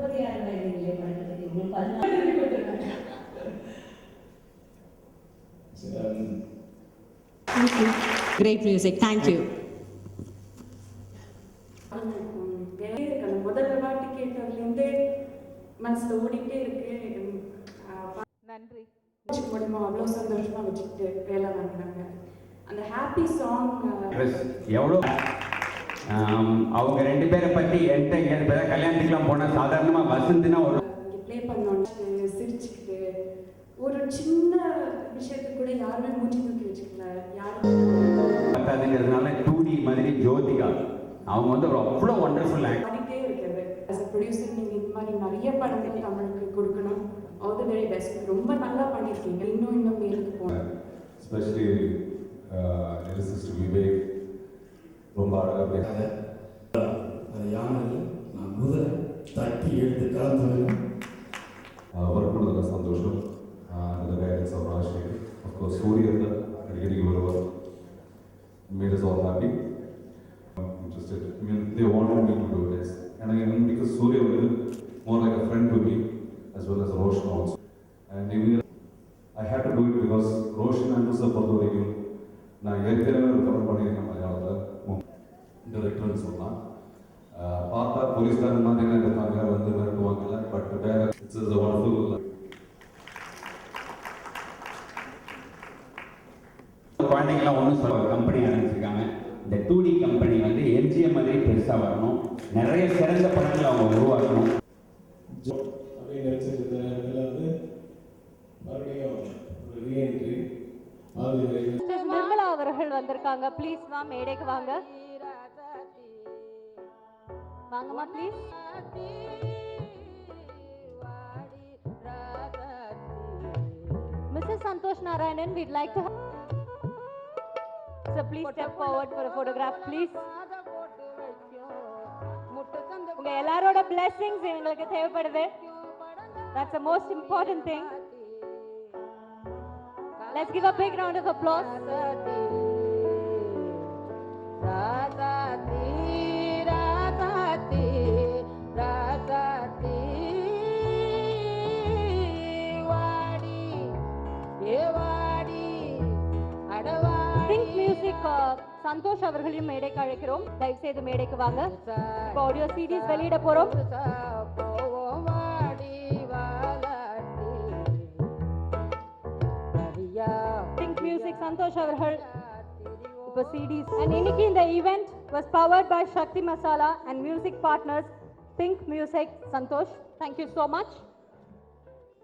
36 வயதிலே படுத்துட்டு உங்களுக்கு 14 Great music. Thank you. முதல் பாட்டு கேட்டதுலேருந்தே மனசில் ஓடிட்டே இருக்கு. நன்றி. முடியுமா அவ்வளோ சந்தோஷமாக வச்சுக்கிட்டு வேலை வாங்கினாங்க. அந்த ஹாப்பி சாங் எவ்வளோ அவங்க ரெண்டு பேரை பற்றி என்கிட்ட கல்யாணத்துக்குலாம் போனால் சாதாரணமாக வசந்துன்னா ஒரு இங்கே ப்ளே பண்ணோன்னு சிரிச்சுக்கிட்டு ஒரு சின்ன விஷயத்துக்கு கூட யாருமே மூச்சு தூக்கி வச்சுக்கல. யாரும் பத்தாதுங்கிறதுனால 2D மாதிரி ஜோதிகா அவங்க வந்து ஒரு அவ்வளோ ஒண்டர்ஃபுல் ஆடிட்டே இருக்கிறது. ஆஸ் அ ப்ரொடியூசர் நீங்கள் இது மாதிரி நிறைய படங்கள் தமிழுக்கு கொடுக்கணும். All the very best. ரொம்ப நல்லா பண்ணியிருக்கீங்க. இன்னும் மேலுக்கு போகணும். எஸ்பெஷலி லிரிசிஸ்ட் விவேக் ரொம்ப அழகாக பேசுகிறாங்க. அது யானையில் நான் முதல்ல தட்டி எழுத்து கலந்து ஒர்க் பண்ணதில் சந்தோஷம். அந்த கைடன்ஸ் ஆஃப் ராஜ்ஷேகர் அஃப்கோர்ஸ் சூரியன் அடிக்கடிக்கு வருவார். Mate is all happy interested. I mean, they wanted me to do this. And again, because Surya was more like a friend to me, as well as Roshan also. And even I had to do it because Roshan and Musa பொறுத்தவரைக்கும் நான் ஏற்கனவே ஒரு படம் பண்ணியிருக்கேன் மலையாளத்தில் டைரக்டர்னு சொல்லலாம். பார்த்தா போலீஸ்காரன் மாதிரிலாம் இருப்பாங்க, வந்து மிரட்டுவாங்கல்ல. பட் வேற இட்ஸ் இஸ் அ வண்டர்ஃபுல். குழந்தைங்களாம் ஒன்றும் சொல்ல கம்பெனி ஆரம்பிச்சிருக்காங்க. இந்த 2D கம்பெனி வந்து எம்ஜிஎம் மாதிரி பெருசாக வரணும். நிறைய சிறந்த படங்கள் அவங்க உருவாக்கணும் அப்படின்னு நினச்சிருந்த இடத்துல வந்து மறுபடியும் ஒரு ரீஎன்ட்ரி. நிர்மலா அவர்கள் வந்திருக்காங்க. ப்ளீஸ் வா, மேடைக்கு வாங்க. வாங்கம்மா please. Mrs. Santosh Narayanan, we'd like to so please step forward for a photograph, please. உங்க எல்லாரோட blessings எங்களுக்கு தேவைப்படுது. That's the most important thing. Let's give a big round of applause. Think Music Santhosh அவர்களையும் மேடைக்கு அழைக்கிறோம். தயவு செய்து மேடைக்கு வாங்க. இப்போ ஆடியோ சீரிஸ் வெளியிட போறோம். Think Music சந்தோஷ் அவர்கள் இப்போ CDs and இன்னைக்கு இந்த event was powered by Shakti Masala and music partners Think Music Santosh. Thank you so much.